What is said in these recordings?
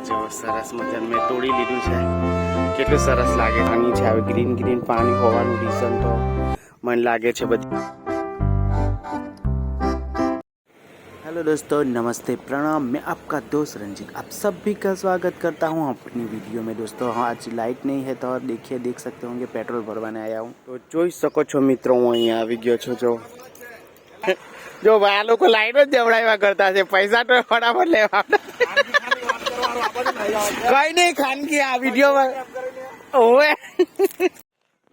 જો સરસ મજાનું મેં તોડી લીધું છે. કેટલું સરસ લાગે પાણી છે. હવે ગ્રીન ગ્રીન પાણી હોવાનું રીઝન તો મને લાગે છે બધી. हेलो दोस्तों, नमस्ते, प्रणाम. मैं आपका दोस्त रंजीत आप सभी का स्वागत करता हूँ अपनी वीडियो में. दोस्तों हाँ, आज लाइट नहीं है तो देखिए देख सकते होंगे पेट्रोल भरवाने आया हूँ. तो જોઈ શકો છો મિત્રો, હું અહીંયા આવી ગયો છું. જો આ લોકો લાઈટ જ જવડાવ્યા કરતા છે, પૈસા તો ફટાફટ લેવા. કઈ નહીં ખાનગી આ વિડીયોમાં ઓવે.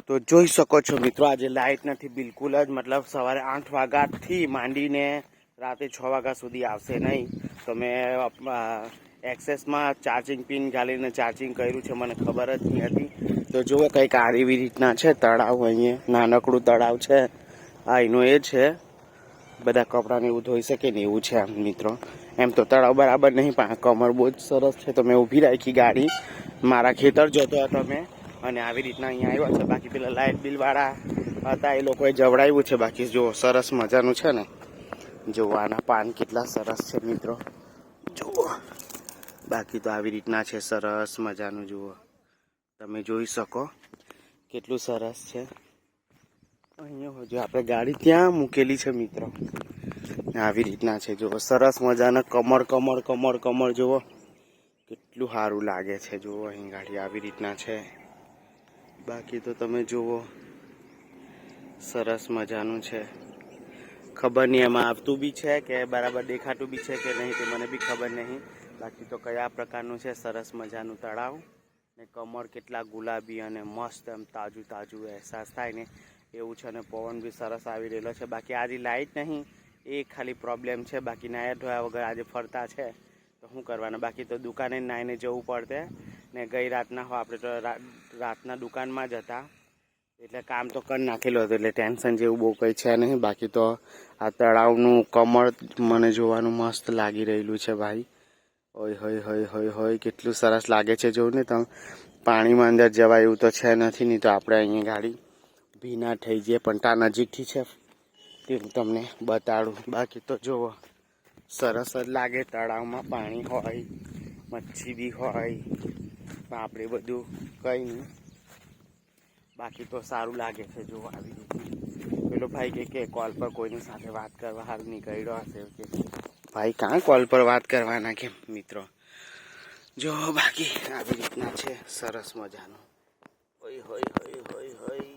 તો જોઈ શકો છો મિત્રો, આજે લાઇટ નથી બિલકુલ જ. મતલબ સવારે 8 વાગ્યાથી માંડીને રાતે 6 વાગ્યા સુધી આવશે નહીં. તો મેં એક્સેસમાં ચાર્જિંગ પિન ગાલીને ચાર્જિંગ કર્યું છે, મને ખબર જ નહીં હતી. તો જુઓ કંઈક આવી રીતના છે તળાવ. અહીંયા નાનકડું તળાવ છે. આ એનું એ છે, બધા કપડાને એવું ધોઈ શકે ને એવું છે આમ મિત્રો. એમ તો તળાવ બરાબર નહીં, પણ કમર બહુ જ સરસ છે. તો મેં ઊભી રાખી ગાડી, મારા ખેતર જોતો હતો મેં, અને આવી રીતના અહીંયા આવ્યો છે. બાકી પેલા લાઇટ બિલવાળા હતા એ લોકોએ જવડાવ્યું છે. બાકી જો સરસ મજાનું છે ને, જુઓ આના પાન કેટલા સરસ છે મિત્રો, જુઓ. બાકી તો આવી રીતના છે, સરસ મજાનું. જુઓ, તમે જોઈ શકો કેટલું સરસ છે. અહીંયા જો આપણે ગાડી ત્યાં મૂકેલી છે મિત્રો, આવી રીતના છે. જુઓ સરસ મજાના કમર કમર કમર કમર. જુઓ કેટલું સારું લાગે છે. જુઓ અહીં ગાડી આવી રીતના છે. બાકી તો તમે જુઓ સરસ મજાનું છે. ખબર નહીં એમાં આવતું બી છે કે બરાબર દેખાતું બી છે કે નહીં, તે મને બી ખબર નહીં. બાકી તો કયા પ્રકારનું છે, સરસ મજાનું તળાવ ને કમર કેટલા ગુલાબી અને મસ્ત એમ તાજું તાજું અહેસાસ થાય ને એવું છે. અને પવન બી સરસ આવી રહેલો છે. બાકી આજે લાઇટ નહીં એ ખાલી પ્રોબ્લેમ છે. બાકી નાયા ધોયા વગર આજે ફરતા છે તો શું કરવાના. બાકી તો દુકાને નાઈને જવું પડતે ને. ગઈ રાતના હો આપણે તો રાતના દુકાનમાં જ હતા, એટલે કામ તો કરી નાખેલું હતું, એટલે ટેન્શન જેવું બહુ કંઈ છે નહીં. બાકી તો આ તળાવનું કમળ મને જોવાનું મસ્ત લાગી રહેલું છે ભાઈ. હોય હોય હોય હોય હોય કેટલું સરસ લાગે છે. જોઉં ને તમે, પાણીમાં અંદર જવાય એવું તો છે નથી, નહીં તો આપણે અહીંયા ગાડી ભીના થઈ જઈએ. પણ ત્યાં નજીકથી છે તે હું તમને બતાડું. બાકી તો જુઓ સરસ જ લાગે. તળાવમાં પાણી હોય, મચ્છી બી હોય, આપણે બધું કંઈ નહીં. બાકી તો સારું લાગે છે. જો આવી રીતે પેલો ભાઈ કે કોલ પર કોઈની સાથે વાત કરવા હાલ નીકળ્યો હશે કે ભાઈ કાં કોલ પર વાત કરવાના કેમ મિત્રો. જો બાકી આવી રીતના છે, સરસ મજાનું. હોય હોય હોય હોય હોય.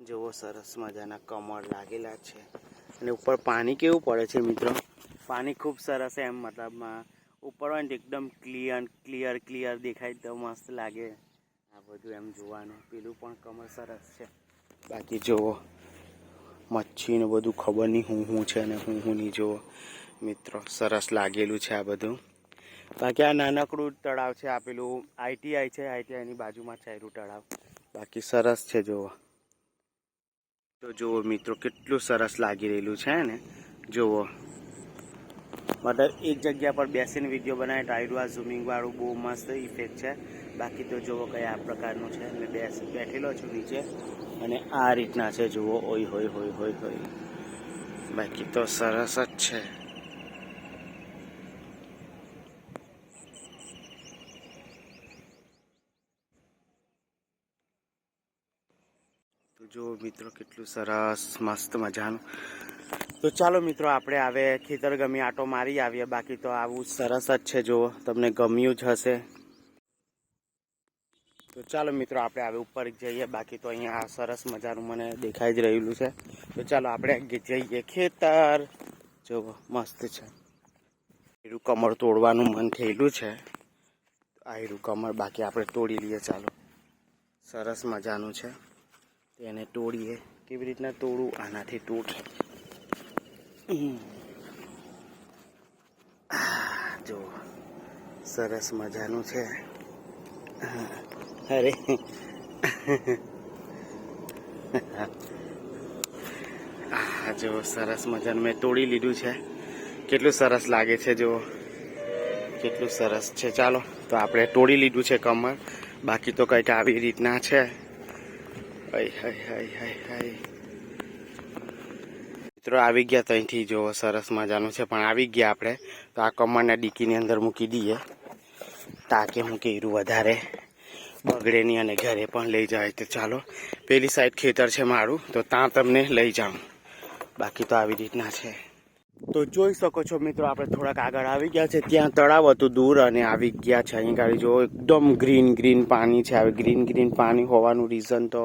જુઓ સરસ મજાના કમળ લાગેલા છે. અને ઉપર પાણી કેવું પડે છે મિત્રો, પાણી ખૂબ સરસ એમ મતલબમાં ઉપર હોય ને એકદમ ક્લિયર ક્લિયર ક્લિયર દેખાય તો મસ્ત લાગે આ બધું એમ જોવાનું. પેલું પણ કમર સરસ છે. બાકી જુઓ મચ્છી ને બધું ખબર નહીં હું છે ને હું નહીં. જુઓ મિત્રો સરસ લાગેલું છે આ બધું. બાકી આ નાનકડું તળાવ છે. આ પેલું ITI છે, ITIની બાજુમાં છે તળાવ. બાકી સરસ છે. જુઓ તો જુઓ મિત્રો કેટલું સરસ લાગી રહેલું છે ને. જુઓ મતલબ એક જગ્યા પર બેસીને વિડીયો બનાવે તો આયરું આ ઝૂમિંગ વાળું બહુ મસ્ત ઇફેક્ટ છે. બાકી તો જુઓ કયા પ્રકારનું છે. મેં બેઠેલો છું નીચે અને આ રીતના છે. જુઓ ઓય હોય હોય હોય હોય. બાકી તો સરસ જ છે. તો જુઓ મિત્રો કેટલું સરસ મસ્ત મજાનું. તો ચાલો મિત્રો આપણે હવે ખેતર ગમી આટો મારી આવીએ. બાકી તો આવું સરસ જ છે. જુઓ તમને ગમ્યું જ હશે. તો ચાલો મિત્રો આપણે હવે ઉપર જઈએ. બાકી તો અહીંયા સરસ મજાનું મને દેખાઈ જ રહેલું છે. તો ચાલો આપણે જઈએ ખેતર. જુઓ મસ્ત છે. આયરું કમળ તોડવાનું મન થયેલું છે. આયરું કમળ બાકી આપણે તોડી લઈએ. ચાલો સરસ મજાનું છે, તેને તોડીએ. કેવી રીતના તોડું, આનાથી તોડ. જો સરસ મજાનું છે. અરે જો સરસ મજાનું મેં તોડી લીધું છે. કેટલું સરસ લાગે છે. જુઓ કેટલું સરસ છે. ચાલો તો આપણે તોડી લીધું છે કમળ. બાકી તો કંઈક આવી રીતના છે. મિત્રો આવી ગયા ત્યાંથી જો સરસ મજાનું છે, પણ આવી ગયા આપણે તો આ કમરના ડીકીની અંદર મૂકી દઈએ તાકે મૂકી રહ્યું વધારે બગડે નહીં અને ઘરે પણ લઈ જાય. તો ચાલો પેલી સાઈડ ખેતર છે મારું, તો ત્યાં તમને લઈ જાઉં. બાકી તો આવી રીતના છે. તો જોઈ શકો છો મિત્રો, આપણે થોડાક આગળ આવી ગયા છે. ત્યાં તળાવ હતું દૂર અને આવી ગયા છે. અહીં ગાડી જો એકદમ ગ્રીન ગ્રીન પાણી છે. હવે ગ્રીન ગ્રીન પાણી હોવાનું રીઝન તો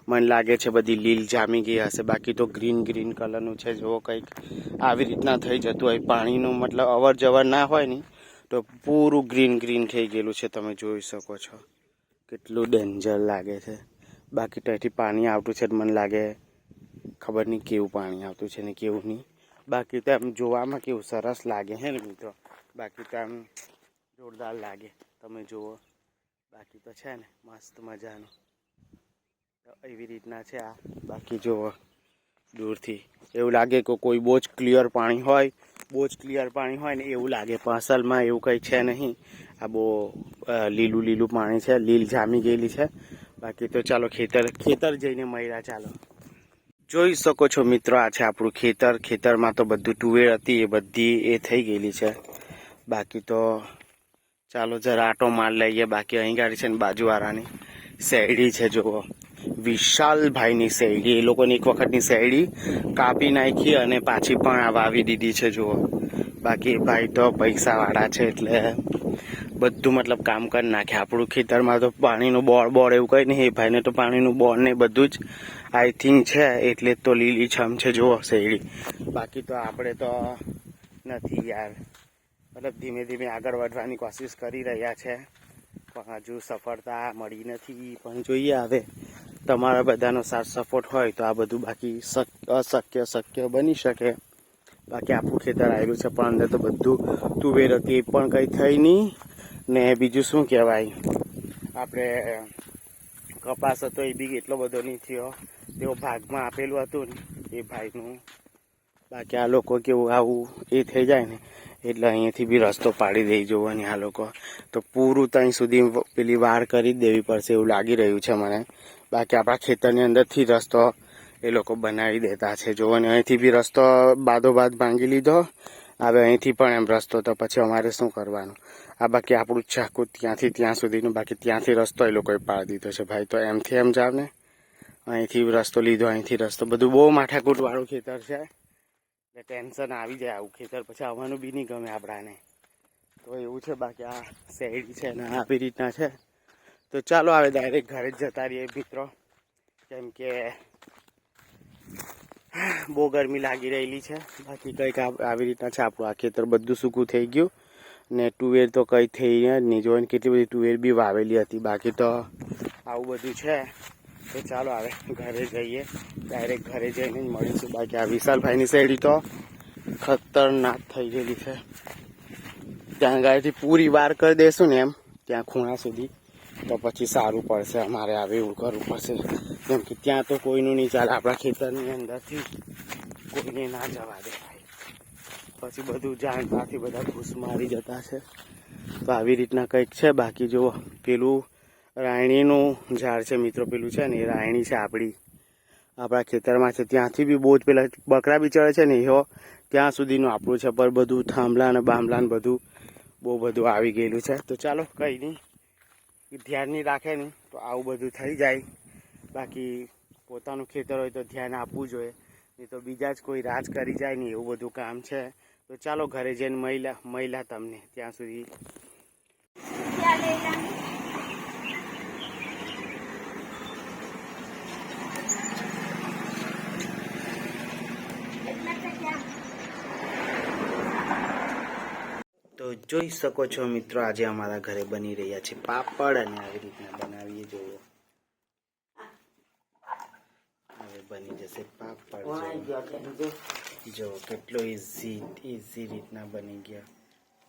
મને લાગે છે બધી લીલ જામી ગઈ હશે. બાકી તો ગ્રીન ગ્રીન કલરનું છે. જો કંઈક આવી રીતના થઈ જતું હોય પાણીનું, મતલબ અવર જવર ના હોય ને તો પૂરું ગ્રીન ગ્રીન થઈ ગયેલું છે. તમે જોઈ શકો છો કેટલું ડેન્જર લાગે છે. બાકી ત્યાંથી પાણી આવતું છે, મને લાગે ખબર નહીં કેવું પાણી આવતું છે ને કેવું નહીં. બાકી તો એમ જોવામાં કેવું સરસ લાગે હે ને મિત્રો. બાકી તો એમ જોરદાર લાગે, તમે જુઓ. બાકી તો છે ને મસ્ત મજાનું. તો એવી રીતના છે આ. બાકી જુઓ દૂરથી એવું લાગે કે કોઈ બહુ જ ક્લિયર પાણી હોય, બહુ જ ક્લિયર પાણી હોય ને એવું લાગે, પણ અસલમાં એવું કંઈ છે નહીં. આ બહુ લીલું લીલું પાણી છે, લીલ જામી ગયેલી છે. બાકી તો ચાલો ખેતર જઈને મળ્યા. ચાલો જોઈ શકો છો મિત્રો, આ છે આપણું ખેતર. ખેતરમાં તો બધું તુવેર હતી એ બધી એ થઈ ગયેલી છે. બાકી તો ચાલો જરા આટો માર લઈએ. બાકી અહીં ગાડી છે ને બાજુવાળાની શેરડી છે, જુઓ વિશાલભાઈની શેરડી. એ લોકોની એક વખતની શેરડી કાપી નાખી અને પાછી પણ આ વાવી દીધી છે, જુઓ. બાકી ભાઈ તો પૈસાવાળા છે એટલે બધું મતલબ કામ કરી નાખે. આપણું ખેતરમાં તો પાણીનું બોર એવું કંઈ નહીં. એ ભાઈને તો પાણીનું બોર ને બધું જ આઈ થિંક છે, એટલે તો લીલી છમ છે, જુઓ શેરડી. બાકી તો આપણે તો નથી યાર, મતલબ ધીમે ધીમે આગળ વધવાની કોશિશ કરી રહ્યા છે, પણ હજુ સફળતા મળી નથી. પણ જોઈએ હવે તમારા બધાનો સાથ સપોર્ટ હોય તો આ બધું બાકી શક્ય બની શકે. બાકી આપણું ખેતર આવેલું છે, પણ અંદર તો બધું તુવેર હતી એ પણ કંઈ થઈ નહીં. ને બીજું શું કહેવાય, આપણે કપાસ હતો એ બી એટલો બધો નહીં થયો, તેઓ ભાગમાં આપેલું હતું ને એ ભાઈનું. બાકી આ લોકો કેવું આવું એ થઈ જાય ને એટલે અહીંયાથી બી રસ્તો પાડી દઈ જોવાની આ લોકો. તો પૂરું ત્યાં સુધી પેલી વાર કરી જ દેવી પડશે એવું લાગી રહ્યું છે મને. બાકી આપણા ખેતરની અંદરથી રસ્તો એ લોકો બનાવી દેતા છે, જોવાની. અહીંથી બી રસ્તો બાદોબાદ ભાંગી લીધો. હવે અહીંથી પણ એમ રસ્તો, તો પછી અમારે શું કરવાનું? આ બાકી આપણું ચાકુ ત્યાંથી ત્યાં સુધીનું, બાકી ત્યાંથી રસ્તો એ લોકોએ પાડી દીધો છે. ભાઈ તો એમથી એમ જાવ ને, અહીંથી રસ્તો લીધો, અહીંથી રસ્તો, બધું બહુ માથાકૂટવાળું ખેતર છે. એટલે ટેન્શન આવી જાય આવું ખેતર, પછી આવવાનું બી નહીં ગમે આપણાને. તો એવું છે. બાકી આ શેરડી છે ને આવી રીતના છે. તો ચાલો હવે ડાયરેક્ટ ઘરે જ જતા રહીએ મિત્રો, કેમ કે બહુ ગરમી લાગી રહેલી છે. બાકી કંઈક આવી રીતના છે આપણું આ ખેતર. બધું સૂકું થઈ ગયું ને તુવેર તો કંઈ થઈ નહીં. જોઈને કેટલી બધી તુવેર બી વાવેલી હતી. બાકી તો આવું બધું છે. તો ચાલો હવે ઘરે જઈએ, ડાયરેક્ટ ઘરે જઈને જ મળીશું. બાકી આ વિશાલભાઈની શેરડી તો ખતરનાક થઈ ગયેલી છે. ત્યાં ગાડીથી પૂરી વાર કરી દેશું ને એમ ત્યાં ખૂણા સુધી, તો પછી સારું પડશે. અમારે આવે એવું કરવું પડશે, કેમ કે ત્યાં તો કોઈનું નહીં ચાલે. આપણા ખેતરની અંદરથી કોઈને ના જવા દે ભાઈ, પછી બધું જાણતાથી બધા ઘૂસ મારી જતા છે. તો આવી રીતના કંઈક છે. બાકી જુઓ પેલું રાયણીનું ઝાડ છે મિત્રો, પેલું છે ને એ રાયણી છે આપણા ખેતરમાં છે. ત્યાંથી બી બહુ જ પેલા બકરા બી ચડે છે ને એવો, ત્યાં સુધીનું આપણું છે. પર બધું થાંભલા ને બાંભલા ને બધું બહુ બધું આવી ગયેલું છે. તો ચાલો કંઈ નહીં, ધ્યાન નહીં રાખે ને તો આવું બધું થઈ જાય. બાકી પોતાનું ખેતર હોય તો ધ્યાન આપવું જોઈએ, નહીં તો બીજા જ કોઈ રાજ કરી જાય ને એવું બધું કામ છે. તો ચાલો ઘરે જઈને મહિલા તમને ત્યાં સુધી. તો જોઈ શકો છો મિત્રો, આજે અમારા ઘરે બની રહ્યા છે પાપડ, અને આવી રીતના બનાવીએ. જોવો હવે બની જશે પાપડ. જો કેટલો ઈઝી રીતના બની ગયા.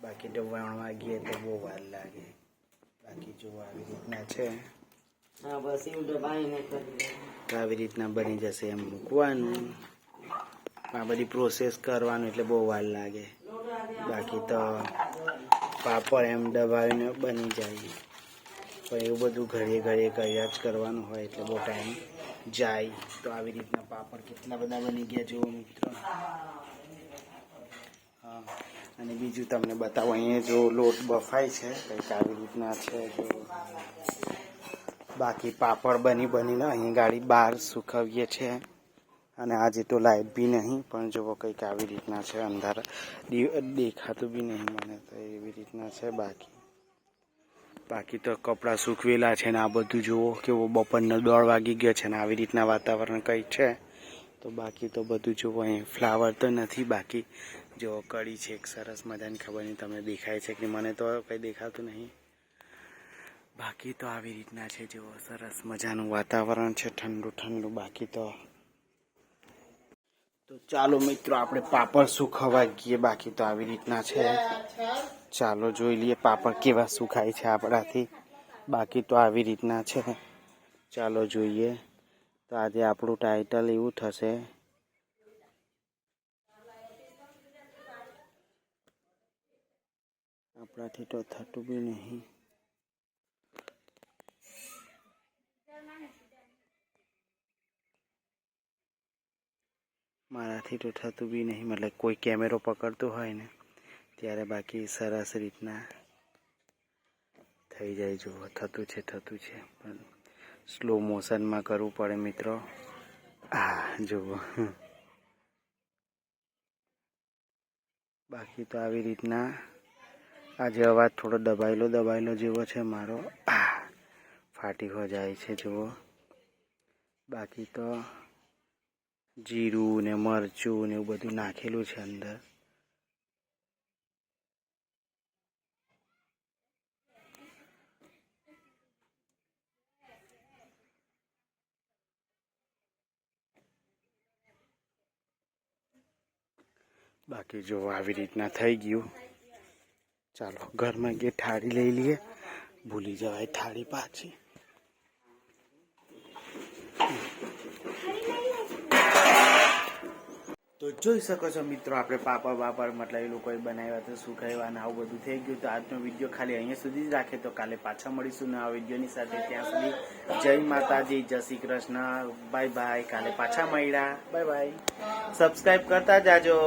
બાકી તો વણવા ગઈએ તો બહુ વાર લાગે. બાકી જો આવી રીતના છે, આવી રીતના બની જશે. એમ મૂકવાનું, આ બધી પ્રોસેસ કરવાનું એટલે બહુ વાર લાગે. બાકી તો પાપડ એમ દબાવીને બની જાય, પણ એવું બધું ઘડીએ કર્યા જ કરવાનું હોય એટલે બહુ ટાઈમ જાય. તો આવી રીતના પાપડ કેટલા બધા બની ગયા જુઓ મિત્રો. હા, અને બીજું તમને બતાવો, અહીંયા જો લોટ બફાય છે કંઈક આવી રીતના છે જો. બાકી પાપડ બનીને અહીં ગાડી બહાર સુકવીએ છે. અને આજે તો લાઇટ બી નહીં, પણ જુઓ કંઈક આવી રીતના છે. અંધાર દેખાતું બી નહીં મને તો એવી રીતના છે. બાકી તો કપડાં સૂકવેલા છે ને આ બધું જુઓ કેવો બપોરનો 1:30 વાગી ગયો છે ને આવી રીતના વાતાવરણ કંઈક છે. તો બાકી તો બધું જુઓ, અહીં ફ્લાવર તો નથી, બાકી જો કડી છે એક સરસ મજાની, ખબર નહીં તમને દેખાય છે કે મને તો કંઈ દેખાતું નહીં. બાકી તો આવી રીતના છે જુઓ, સરસ મજાનું વાતાવરણ છે, ઠંડુ ઠંડુ. બાકી તો ચાલો મિત્રો આપણે પાપડ સુકવવા ગઈએ. બાકી તો આવી રીતના છે, ચાલો જોઈ લઈએ પાપડ કેવા સુકાય છે આપણાથી. બાકી તો આવી રીતના છે, ચાલો જોઈએ. તો આજે આપણું ટાઇટલ એવું થશે, આપણાથી તો થતું બી નહીં. મારાથી તો થતું બી નહીં, મતલબ કોઈ કેમેરો પકડતો હોય ને ત્યારે. બાકી સરસ રીતના થઈ જાય. જુઓ થતું છે પણ સ્લો મોશનમાં કરવું પડે મિત્રો. જુઓ. બાકી તો આવી રીતના આજે અવાજ થોડો દબાયેલો જેવો છે મારો. ફાટી હો જાય છે જુઓ. બાકી તો જીરું ને મરચું ને એવું બધું નાખેલું છે અંદર. બાકી જો આવી રીતના થઈ ગયું. ચાલો ઘરમાં ગઈ થાળી લઈ લઈએ, ભૂલી જવાય થાળી પાછી. તો જોઈ શકો છો મિત્રો, આપણે પાપડ મતલબ એ લોકોએ બનાવ્યા તો સુકાવ્યા ને આવું બધું થઈ ગયું. તો આજનો વિડીયો ખાલી અહીંયા સુધી જ રાખે. તો કાલે પાછા મળીશું નવા વિડીયોની સાથે. ત્યાં સુધી જય માતાજી, જય શ્રી કૃષ્ણ, બાય બાય. કાલે પાછા મળ્યા, બાય બાય. સબસ્ક્રાઈબ કરતા જાજો.